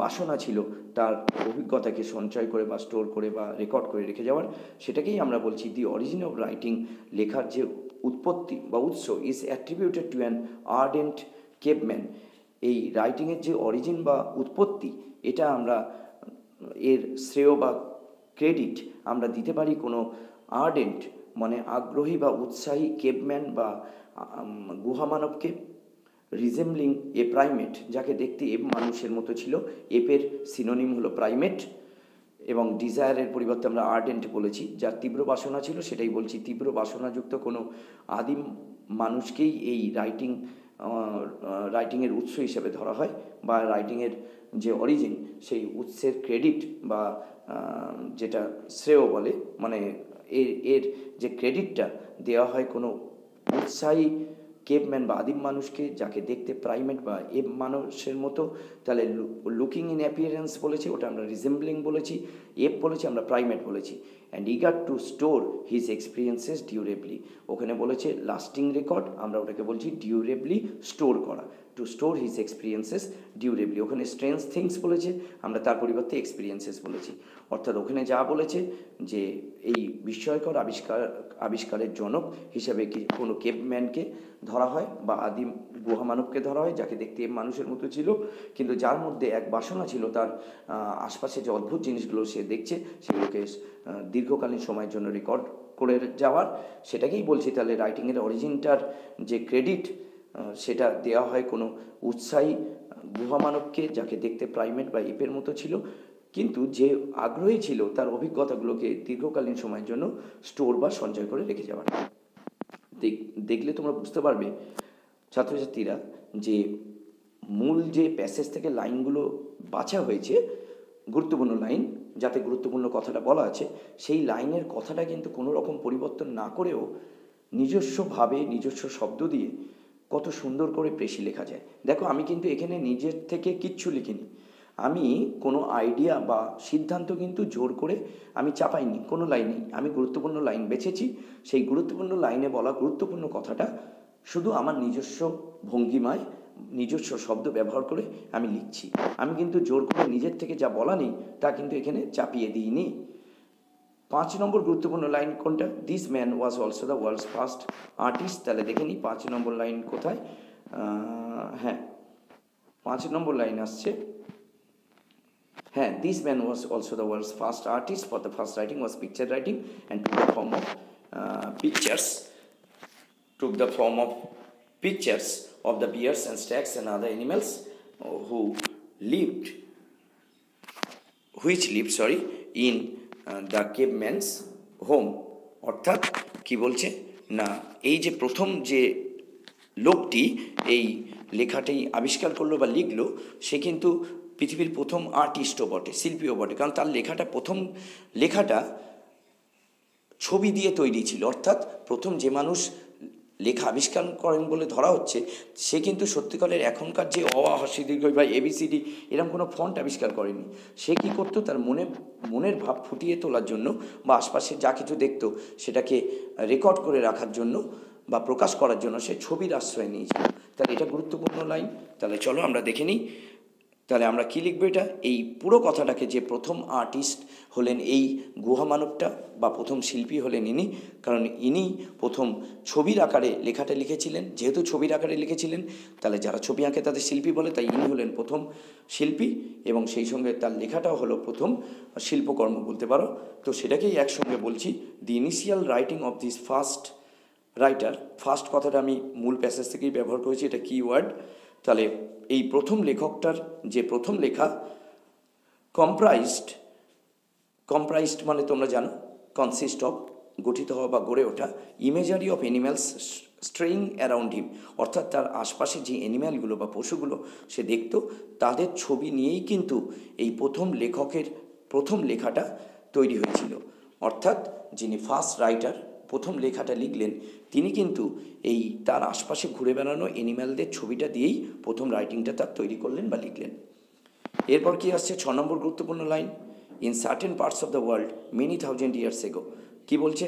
বাসনা ছিল তার অভিজ্ঞতাকে সঞ্চয় করে বা স্টোর করে বা রেকর্ড করে রেখে যাওয়ার, সেটাকেই আমরা বলছি দি অরিজিন অফ রাইটিং। লেখার যে উৎপত্তি বা উৎস is attributed to an ardent caveman. এই রাইটিংয়ের যে অরিজিন বা উৎপত্তি, এটা আমরা এর শ্রেয় বা ক্রেডিট আমরা দিতে পারি কোনো আর্ডেন্ট মানে আগ্রহী বা উৎসাহী কেভম্যান বা গুহামানবকে, রিজেম্বলিং এ প্রাইমেট, যাকে দেখতে এপ মানুষের মতো ছিল। এপের সিনোনিম হলো প্রাইমেট, এবং ডিজায়ারের পরিবর্তে আমরা আর্ডেন্ট বলেছি, যার তীব্র বাসনা ছিল, সেটাই বলছি তীব্র বাসনাযুক্ত কোনো আদিম মানুষকেই এই রাইটিংয়ের উৎস হিসেবে ধরা হয়, বা রাইটিংয়ের যে অরিজিন সেই উৎসের ক্রেডিট বা যেটা শ্রেয় বলে, মানে এর যে ক্রেডিটটা দেওয়া হয় কোনো উৎসাহী কেভম্যান বা আদিম মানুষকে, যাকে দেখতে প্রাইমেট বা এভ মানুষের মতো, তাহলে লুকিং ইন অ্যাপিয়ারেন্স বলেছি, ওটা আমরা রিজেম্বলিং বলেছি, এভ বলেছি, আমরা প্রাইমেট বলেছি। And eager to store his experiences durably, ওখানে বলেছে লাস্টিং রেকর্ড, আমরা ওটাকে বলছি ডিউরেবলি স্টোর করা, to store his experiences durably. ওখানে স্ট্রেঞ্জ থিংস বলেছে, আমরা তার পরিবর্তে এক্সপিরিয়েন্সেস বলেছি। অর্থাৎ ওখানে যা বলেছে যে এই বিস্ময়কর আবিষ্কারের জনক হিসেবে কি কোনো কেভম্যানকে ধরা হয় বা আদিম গুহা মানবকে ধরা হয়, যাকে দেখতে মানুষের মতো ছিল, কিন্তু যার মধ্যে এক বাসনা ছিল তার আশপাশে যে অদ্ভুত জিনিসগুলো সে দেখছে সেগুলোকে দীর্ঘকালীন সময়ের জন্য রেকর্ড করে যাওয়ার, সেটাকেই বলছি। তাহলে রাইটিংয়ের অরিজিনটার যে ক্রেডিট সেটা দেওয়া হয় কোনো উৎসাহী গুহা মানবকে, যাকে দেখতে প্রাইমেট বা এপের মতো ছিল, কিন্তু যে আগ্রহী ছিল তার অভিজ্ঞতাগুলোকে দীর্ঘকালীন সময়ের জন্য স্টোর বা সঞ্চয় করে রেখে যাওয়ার। দেখলে তোমরা বুঝতে পারবে ছাত্রছাত্রীরা যে মূল যে প্যাসেজ থেকে লাইনগুলো বাছা হয়েছে, গুরুত্বপূর্ণ লাইন, যাতে গুরুত্বপূর্ণ কথাটা বলা আছে, সেই লাইনের কথাটা কিন্তু কোনো রকম পরিবর্তন না করেও নিজস্বভাবে নিজস্ব শব্দ দিয়ে কত সুন্দর করে প্রেসি লেখা যায়। দেখো, আমি কিন্তু এখানে নিজের থেকে কিচ্ছু লিখিনি, আমি কোনো আইডিয়া বা সিদ্ধান্ত কিন্তু জোর করে আমি চাপাইনি কোনো লাইনেই। আমি গুরুত্বপূর্ণ লাইন বেছেছি, সেই গুরুত্বপূর্ণ লাইনে বলা গুরুত্বপূর্ণ কথাটা শুধু আমার নিজস্ব ভঙ্গিমায় নিজস্ব শব্দ ব্যবহার করে আমি লিখছি। আমি কিন্তু জোর করে নিজের থেকে যা বলা নেই তা কিন্তু এখানে চাপিয়ে দিইনি। 5 নম্বর গুরুত্বপূর্ণ লাইন কোনটা? This man was also the world's first artist. তাহলে দেখে নিই 5 নম্বর লাইন কোথায়। হ্যাঁ, 5 নম্বর লাইন আসছে। হ্যাঁ, this man was also the world's first artist, for the first writing was picture writing and took the form of pictures of the bears and stags and other animals which lived in the caveman's home। অর্থাৎ কি বলছে না, এই যে প্রথম যে লোকটি এই লেখাটাই আবিষ্কার করলো বা লিখলো, সে কিন্তু পৃথিবীর প্রথম আর্টিস্টও বটে, শিল্পীও বটে, কারণ তার লেখাটা প্রথম লেখাটা ছবি দিয়ে তৈরি ছিল। অর্থাৎ প্রথম যে মানুষ লেখা আবিষ্কার করেন বলে ধরা হচ্ছে, সে কিন্তু সত্যিকারের এখনকার যে অ আ হ্রস্ব দীর্ঘ বা এবিসিডি এরকম কোনো ফন্ট আবিষ্কার করেনি। সে কী করতো, তার মনের ভাব ফুটিয়ে তোলার জন্য বা আশপাশে যা কিছু দেখতো সেটাকে রেকর্ড করে রাখার জন্য বা প্রকাশ করার জন্য সে ছবির আশ্রয় নিয়েছিল। তাহলে এটা গুরুত্বপূর্ণ লাইন। তাহলে চলো আমরা দেখে নিই, তাহলে আমরা কী লিখবো এটা। এই পুরো কথাটাকে, যে প্রথম আর্টিস্ট হলেন এই গুহা মানবটা বা প্রথম শিল্পী হলেন ইনি, কারণ ইনি প্রথম ছবির আকারে লেখাটা লিখেছিলেন। যেহেতু ছবির আকারে লিখেছিলেন, তাহলে যারা ছবি আঁকে তাদের শিল্পী বলে, তাই ইনি হলেন প্রথম শিল্পী, এবং সেই সঙ্গে তার লেখাটাও হলো প্রথম শিল্পকর্ম বলতে পারো। তো সেটাকেই একসঙ্গে বলছি, the initial writing of this first writer. First কথাটা আমি মূল প্যাসেজ থেকেই ব্যবহার করেছি, এটা কিওয়ার্ড। তাহলে এই প্রথম লেখকটার যে প্রথম লেখা কম্প্রাইজড মানে তোমরা জানো, কনসিস্ট অফ গঠিত হওয়া বা গড়ে ওঠা, imagery of animals straying around him. অর্থাৎ তার আশপাশে যে অ্যানিম্যালগুলো বা পশুগুলো সে দেখত, তাদের ছবি নিয়েই কিন্তু এই প্রথম লেখকের প্রথম লেখাটা তৈরি হয়েছিল। অর্থাৎ যিনি ফার্স্ট রাইটার, প্রথম লেখাটা লিখলেন, তিনি কিন্তু এই তার আশপাশে ঘুরে বেড়ানো অ্যানিম্যালদের ছবিটা দিয়েই প্রথম রাইটিংটা তার তৈরি করলেন বা লিখলেন। এরপর কি আসছে 6 নম্বর গুরুত্বপূর্ণ line, in certain parts of the world many thousand years ago. কী বলছে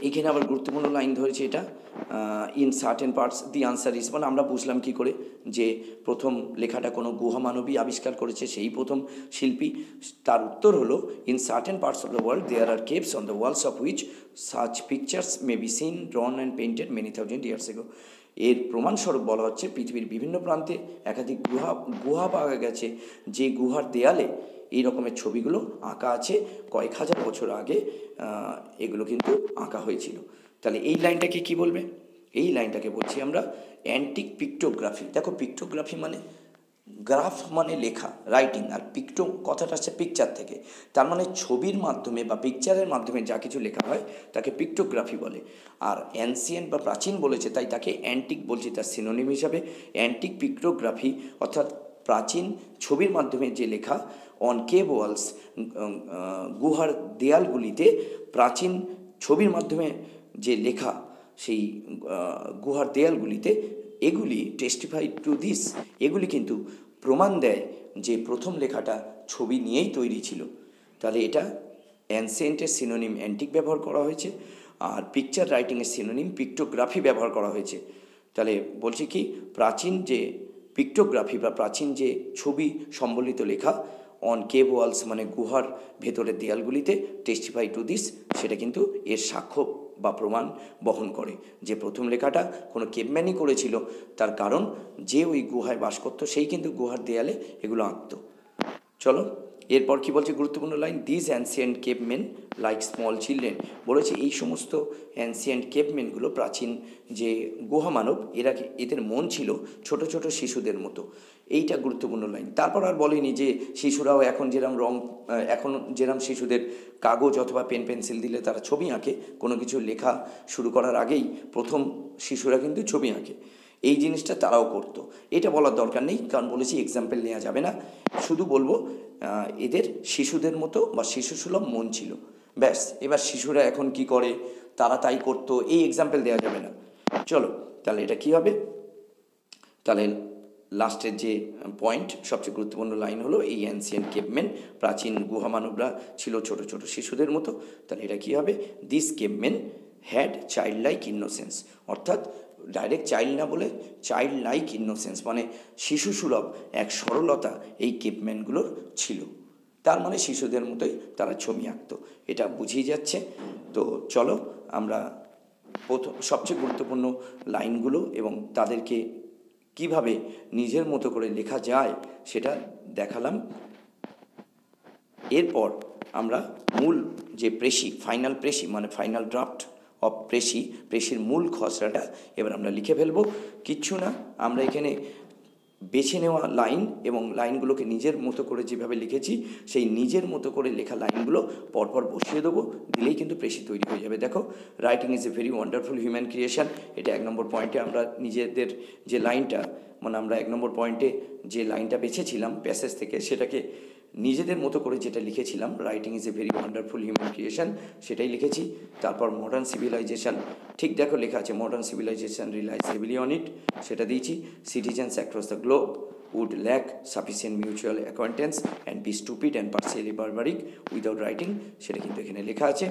এইখানে? আবার গুরুত্বপূর্ণ লাইন ধরেছে এটা, in certain parts the answer is, মানে আমরা বুঝলাম কি করে যে প্রথম লেখাটা কোনো গুহা মানবী আবিষ্কার করেছে, সেই প্রথম শিল্পী। তার উত্তর হলো, in certain parts of the world there are caves on the walls of which such pictures may be seen, drawn and painted many thousand years ago. এর প্রমাণস্বরূপ বলা হচ্ছে, পৃথিবীর বিভিন্ন প্রান্তে একাধিক গুহা পাওয়া গেছে, যে গুহার দেয়ালে এই রকমের ছবিগুলো আঁকা আছে, কয়েক হাজার বছর আগে এগুলো কিন্তু আঁকা হয়েছিল। তাহলে এই লাইনটাকে কি বলবে? এই লাইনটাকে বলছি আমরা অ্যান্টিক পিক্টোগ্রাফি। দেখো, পিক্টোগ্রাফি মানে গ্রাফ মানে লেখা, রাইটিং, আর পিক্টো কথাটা আসছে পিকচার থেকে। তার মানে ছবির মাধ্যমে বা পিকচারের মাধ্যমে যা কিছু লেখা হয় তাকে পিক্টোগ্রাফি বলে। আর অ্যানসিয়েন্ট বা প্রাচীন বলেছে, তাই তাকে অ্যান্টিক বলছি, তার সিনোনিম হিসাবে অ্যান্টিক পিক্টোগ্রাফি। অর্থাৎ প্রাচীন ছবির মাধ্যমে যে লেখা, অন কেভ ওয়ালস, গুহার দেয়ালগুলিতে প্রাচীন ছবির মাধ্যমে যে লেখা, সেই গুহার দেয়ালগুলিতে, এগুলি টেস্টিফাই টু দিস, এগুলি কিন্তু প্রমাণ দেয় যে প্রথম লেখাটা ছবি নিয়েই তৈরি ছিল। তাহলে এটা অ্যানসিয়েন্টের সিনোনিম অ্যান্টিক ব্যবহার করা হয়েছে, আর পিকচার রাইটিংয়ের সিনোনিম পিক্টোগ্রাফি ব্যবহার করা হয়েছে। তাহলে বলছি কি, প্রাচীন যে পিক্টোগ্রাফি বা প্রাচীন যে ছবি সম্বলিত লেখা অন কেভ ওয়ালস, মানে গুহার ভেতরের দেয়ালগুলিতে, টেস্টিফাই টু দিস, সেটা কিন্তু এর সাক্ষ্য বা প্রমাণ বহন করে যে প্রথম লেখাটা কোনো কেভম্যানই করেছিল। তার কারণ যে ওই গুহায় বাস করতো সেই কিন্তু গুহার দেয়ালে এগুলো আঁকতো। চলো এরপর কি বলছে গুরুত্বপূর্ণ line, this ancient cavemen like small children. বলেছে এই সমস্ত অ্যানসিয়েন্ট কেভমেনগুলো, প্রাচীন যে গুহা মানব, এদের মন ছিল ছোট ছোট শিশুদের মতো। এইটা গুরুত্বপূর্ণ লাইন। তারপর আর বলেনি যে শিশুরাও এখন এখন যেরম শিশুদের কাগজ অথবা পেন পেন্সিল দিলে তারা ছবি আঁকে, কোনো কিছু লেখা শুরু করার আগেই প্রথম শিশুরা কিন্তু ছবি আঁকে, এই জিনিসটা তারাও করতো। এটা বলার দরকার নেই, কারণ বলেছি এক্সাম্পল নেওয়া যাবে না। শুধু বলবো এদের শিশুদের মতো বা শিশুসুলভ মন ছিল, ব্যাস। এবার শিশুরা এখন কি করে তারা তাই করতো, এই এক্সাম্পল দেওয়া যাবে না। চলো তাহলে এটা কি হবে, তাহলে লাস্টের যে পয়েন্ট, সবচেয়ে গুরুত্বপূর্ণ লাইন হলো এই অ্যানসিয়েন্ট কেভমেন, প্রাচীন গুহা মানবরা ছিল ছোট ছোট শিশুদের মতো। তাহলে এটা কি হবে, this cavemen had child like innocence, অর্থাৎ ডাইরেক্ট চাইল্ড না বলে চাইল্ড লাইক ইনোসেন্স, মানে শিশু সুলভ এক সরলতা এই কেভম্যানগুলোর ছিল। তার মানে শিশুদের মতোই তারা ছবি আঁকতো, এটা বুঝিয়ে যাচ্ছে। তো চলো আমরা সবচেয়ে গুরুত্বপূর্ণ লাইনগুলো এবং তাদেরকে কিভাবে নিজের মতো করে লেখা যায় সেটা দেখালাম। এরপর আমরা মূল যে ফাইনাল প্রেসি মানে ফাইনাল ড্রাফট অফ প্রেসির মূল খসড়াটা এবার আমরা লিখে ফেলবো। কিচ্ছু না, আমরা এখানে বেছে নেওয়া লাইন এবং লাইনগুলোকে নিজের মতো করে যেভাবে লিখেছি সেই নিজের মতো করে লেখা লাইনগুলো পরপর বসিয়ে দেবো, দিলেই কিন্তু প্রেসি তৈরি হয়ে যাবে। দেখো, writing is a very wonderful human creation, এটা 1 নম্বর পয়েন্টে আমরা নিজেদের যে লাইনটা, মানে আমরা 1 নম্বর পয়েন্টে যে লাইনটা বেছেছিলাম প্যাসেজ থেকে, সেটাকে নিজেদের মতো করে যেটা লিখেছিলাম, writing is a very wonderful human creation, সেটাই লিখেছি। তারপর মডার্ন সিভিলাইজেশন, ঠিক দেখো লেখা আছে modern civilization realise heavily on it, সেটা দিয়েছি। Citizens across the globe would lack sufficient mutual acquaintance and be stupid and partially barbaric without writing, সেটা কিন্তু এখানে লেখা আছে।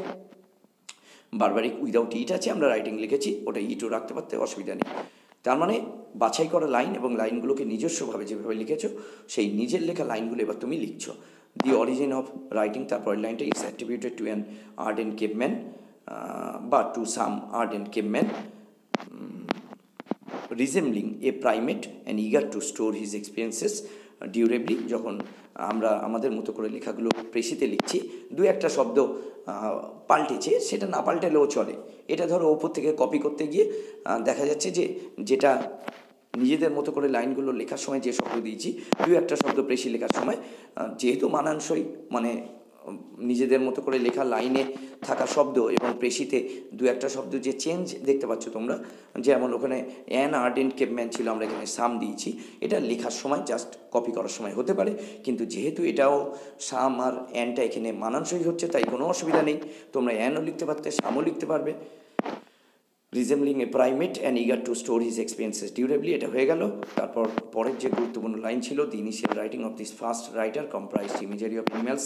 বারবারিক উইদাউট ইট আছে, আমরা রাইটিং লিখেছি, ওটা ইটও রাখতে পারতে অসুবিধা নেই। তার মানে বাছাই করা লাইন এবং লাইনগুলোকে নিজস্বভাবে যেভাবে লিখেছো সেই নিজের লেখা লাইনগুলো এবার তুমি লিখছো। দি অরিজিন অফ রাইটিং, তারপরের লাইনটা, it's attributed to an ardent caveman বা to some ardent caveman resembling a primate and eager to store his experiences durably। যখন আমরা আমাদের মতো করে লেখাগুলো প্রেসিতে লিখছি, দু একটা শব্দ পাল্টেছে, সেটা না পাল্টালেও চলে। এটা ধরো ওপর থেকে কপি করতে গিয়ে দেখা যাচ্ছে যে যেটা নিজেদের মতো করে লাইনগুলো লেখার সময় যে শব্দ দিয়েছি, দু একটা শব্দ প্রেসি লেখার সময় যেহেতু মানানসই, মানে নিজেদের মতো করে লেখা লাইনে থাকা শব্দ এবং প্রেসিতে দু একটা শব্দ যে চেঞ্জ দেখতে পাচ্ছ তোমরা, যেমন ওখানে অ্যান আর্ডেন্ট কেভম্যান ছিল, আমরা এখানে সাম দিয়েছি, এটা লেখার সময় জাস্ট কপি করার সময় হতে পারে, কিন্তু যেহেতু এটাও সাম আর অ্যানটা এখানে মানানসই হচ্ছে তাই কোনো অসুবিধা নেই, তোমরা অ্যানও লিখতে পারতে, সামও লিখতে পারবে। Resembling a primate and eager to store his experiences durably, এটা হয়ে গেল। তারপর পরের যে গুরুত্বপূর্ণ লাইন ছিল, the initial writing of this first writer comprised imagery of animals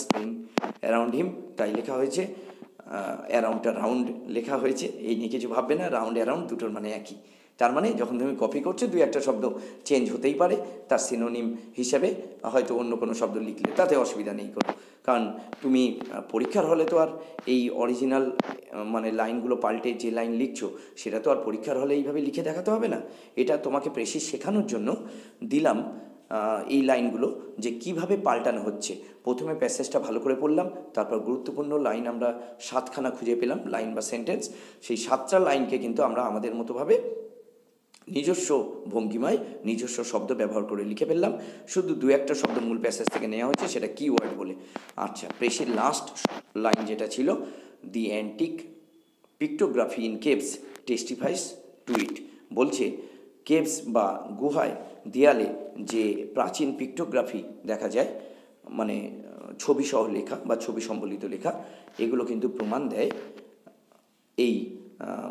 around him, তাই লেখা হয়েছে। অ্যারাউন্ডটা রাউন্ড লেখা হয়েছে, এই নিয়ে কিছু ভাববে না, রাউন্ড অ্যারাউন্ড দুটোর মানে একই। তার মানে যখন তুমি কপি করছো দু একটা শব্দ চেঞ্জ হতেই পারে, তার সিনোনিম হিসাবে হয়তো অন্য কোনো শব্দ লিখলে তাতে অসুবিধা নেই কোনো, কারণ তুমি পরীক্ষার হলে তো আর এই অরিজিনাল মানে লাইনগুলো পাল্টে যে লাইন লিখছো সেটা তো আর পরীক্ষার হলে এইভাবে লিখে দেখাতে হবে না। এটা তোমাকে প্রেসিস শেখানোর জন্য দিলাম এই লাইনগুলো যে কিভাবে পাল্টানো হচ্ছে। প্রথমে প্যাসেজটা ভালো করে পড়লাম, তারপর গুরুত্বপূর্ণ লাইন আমরা 7খানা খুঁজে পেলাম, লাইন বা সেন্টেন্স, সেই 7টা লাইনকে কিন্তু আমরা আমাদের মতোভাবে নিজস্ব ভঙ্গিমায় নিজস্ব শব্দ ব্যবহার করে লিখে ফেললাম। শুধু দু একটা শব্দ মূল প্যাসেজ থেকে নেওয়া হয়েছে, সেটা কিওয়ার্ড বলে। আচ্ছা, প্রেসির লাস্ট লাইন যেটা ছিল, দি অ্যান্টিক পিক্টোগ্রাফি ইন কেভস টেস্টিফাইস টু ইট, বলছে কেভস বা গুহায় দেয়ালে যে প্রাচীন পিক্টোগ্রাফি দেখা যায়, মানে ছবিসহ লেখা বা ছবি সম্বলিত লেখা, এগুলো কিন্তু প্রমাণ দেয় এই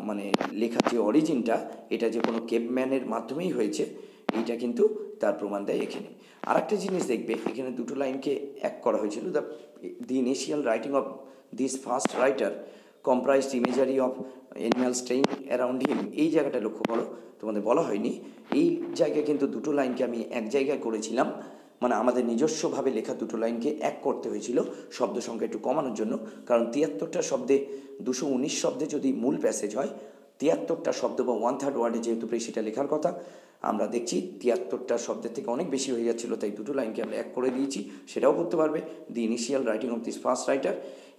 মানে লেখার যে অরিজিনটা এটা যে কোনো কেপম্যানের মাধ্যমেই হয়েছে এইটা কিন্তু তার প্রমাণ দেয় এখানে। আর একটা জিনিস দেখবে, এখানে দুটো লাইনকে এক করা হয়েছিল। The initial writing of this first writer comprised imagery of animal strain around him. এই জায়গাটা লক্ষ্য করো, তোমাদের বলা হয়নি। এই জায়গায় কিন্তু দুটো লাইনকে আমি এক জায়গায় করেছিলাম, মানে আমাদের নিজস্বভাবে লেখা দুটো লাইনকে এক করতে হয়েছিল শব্দ সংখ্যা একটু কমানোর জন্য। কারণ 73টা শব্দে 219 শব্দে যদি মূল প্যাসেজ হয়, 73টা শব্দ বা 1/3 ওয়ার্ডে যেহেতু সেটা লেখার কথা, আমরা দেখছি 73টা শব্দের থেকে অনেক বেশি হয়ে যাচ্ছিলো, তাই দুটো লাইনকে আমরা এক করে দিয়েছি। সেটাও করতে পারবে, the initial writing of this first writer.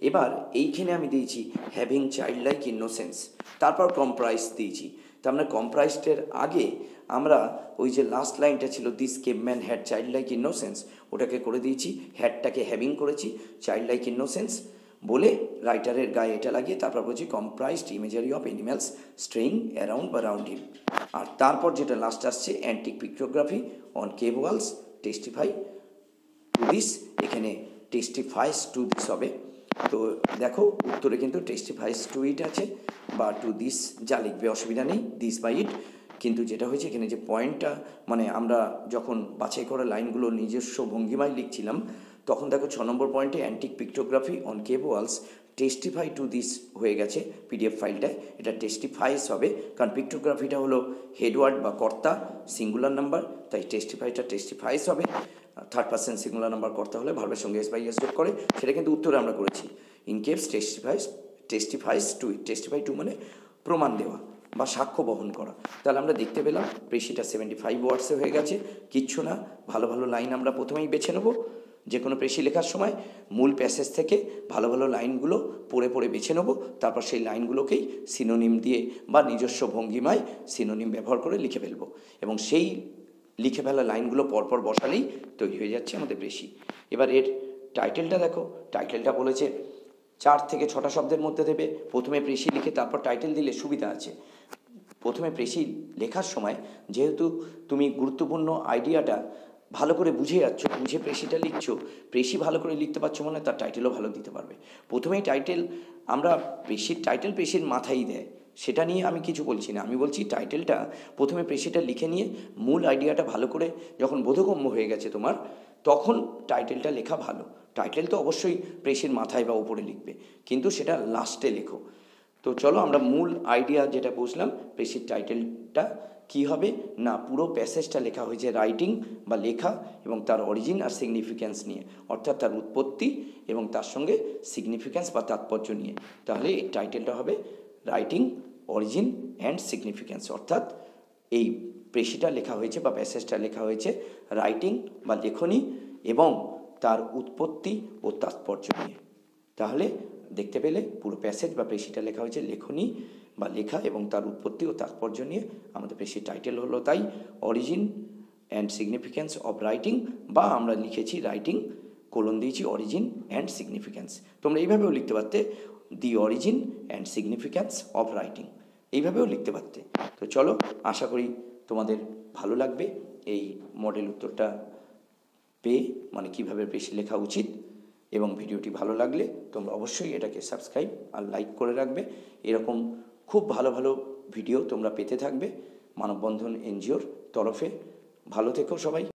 এবার এইখানে আমি দিয়েছি হ্যাভিং চাইল্ড লাইক ইনোসেন্স, তারপর কম্প্রাইজ দিয়েছি। তার মানে কম্প্রাইজডের আগে আমরা ওই যে লাস্ট লাইনটা ছিল this caveman had child like innocence, ওটাকে করে দিয়েছি, হ্যাডটাকে হ্যাভিং করেছি, চাইল্ড লাইক ইনোসেন্স বলে রাইটারের গায়ে এটা লাগিয়ে তারপর বলছি comprised imagery of animals straying around বা রাউন্ড হিম। আর তারপর যেটা লাস্ট আসছে antique pictography on cave walls testify to this, এখানে টেস্টিফাইস টু দিস হবে। তো দেখো উত্তরে কিন্তু টেস্টিফাইস টু ইট আছে বা টু দিস যা লিখবে অসুবিধা নেই, দিস বাই ইট। কিন্তু যেটা হয়েছে এখানে যে পয়েন্টটা, মানে আমরা যখন বাছাই করা লাইনগুলো নিজস্ব ভঙ্গিমায় লিখছিলাম, তখন দেখো 6 নম্বর পয়েন্টে antique pictography on cave walls testify to this হয়ে গেছে পিডিএফ ফাইলটায়, এটা টেস্টিফাইস হবে। কারণ পিক্টোগ্রাফিটা হলো হেডওয়ার্ড বা কর্তা, সিঙ্গুলার নাম্বার, তাই টেস্টিফাইটা টেস্টিফাইস হবে। থার্ড পার্সন সিঙ্গুলার নাম্বার কর্তা হলে ভার্বের সঙ্গে এস বাই এস যোগ করে, সেটা কিন্তু উত্তরে আমরা করেছি। In case testifies to it, testify to মানে প্রমাণ দেওয়া বা সাক্ষ্য বহন করা। তাহলে আমরা দেখতে পেলাম প্রেসিটা 75 ওয়ার্ডসে হয়ে গেছে, কিচ্ছু না। ভালো ভালো লাইন আমরা প্রথমেই বেছে নেব, যে কোনো প্রেসি লেখার সময় মূল প্যাসেজ থেকে ভালো ভালো লাইনগুলো পড়ে পড়ে বেছে নেব, তারপর সেই লাইনগুলোকেই সিনোনিম দিয়ে বা নিজস্ব ভঙ্গিমায় সিনোনিম ব্যবহার করে লিখে ফেলবো, এবং সেই লিখে ফেলা লাইনগুলো পরপর বসালেই তৈরি হয়ে যাচ্ছে আমাদের প্রেসি। এবার এর টাইটেলটা দেখো, টাইটেলটা বলেছে 4 থেকে 6টা শব্দের মধ্যে দেবে। প্রথমে প্রেসি লিখে তারপর টাইটেল দিলে সুবিধা আছে। প্রথমে প্রেসি লেখার সময় যেহেতু তুমি গুরুত্বপূর্ণ আইডিয়াটা ভালো করে বুঝে যাচ্ছ, বুঝে প্রেসিটা লিখছো, প্রেসি ভালো করে লিখতে পারছো মানে তার টাইটেলও ভালো দিতে পারবে। প্রথমেই টাইটেল, আমরা প্রেসির টাইটেল প্রেসির মাথায় দেয়, সেটা নিয়ে আমি কিছু বলছি না। আমি বলছি টাইটেলটা প্রথমে প্রেসিটা লিখে নিয়ে মূল আইডিয়াটা ভালো করে যখন বোধগম্য হয়ে গেছে তোমার, তখন টাইটেলটা লেখা ভালো। টাইটেল তো অবশ্যই প্রেসির মাথায় বা উপরে লিখবে, কিন্তু সেটা লাস্টে লেখো। তো চলো আমরা মূল আইডিয়া যেটা বুঝলাম, প্রেসির টাইটেলটা কী হবে না, পুরো প্যাসেজটা লেখা হয়েছে রাইটিং বা লেখা এবং তার অরিজিন আর সিগনিফিক্যান্স নিয়ে, অর্থাৎ তার উৎপত্তি এবং তার সঙ্গে সিগনিফিক্যান্স বা তাৎপর্য নিয়ে। তাহলে এই টাইটেলটা হবে রাইটিং, অরিজিন অ্যান্ড সিগনিফিক্যান্স, অর্থাৎ এই প্রেসিটা লেখা হয়েছে বা প্যাসেজটা লেখা হয়েছে রাইটিং বা লেখনী এবং তার উৎপত্তি ও তাৎপর্য নিয়ে। তাহলে দেখতে পেলে পুরো প্যাসেজ বা প্রেসিটা লেখা হয়েছে লেখনী বা লেখা এবং তার উৎপত্তি ও তাৎপর্য নিয়ে। আমাদের প্রেসির টাইটেল হলো তাই origin and significance of writing, বা আমরা লিখেছি রাইটিং কোলন দিয়েছি অরিজিন অ্যান্ড সিগনিফিক্যান্স। তোমরা এইভাবেও লিখতে পারতে, দি origin and significance of writing, এইভাবেও লিখতে পারতে। তো চলো, আশা করি তোমাদের ভালো লাগবে এই মডেল উত্তরটা পেয়ে, মানে কীভাবে প্রেসি লেখা উচিত। এবং ভিডিওটি ভালো লাগলে তোমরা অবশ্যই এটাকে সাবস্ক্রাইব আর লাইক করে রাখবে। এরকম খুব ভালো ভালো ভিডিও তোমরা পেতে থাকবে মানববন্ধন এনজিওর তরফে। ভালো থেকো সবাই।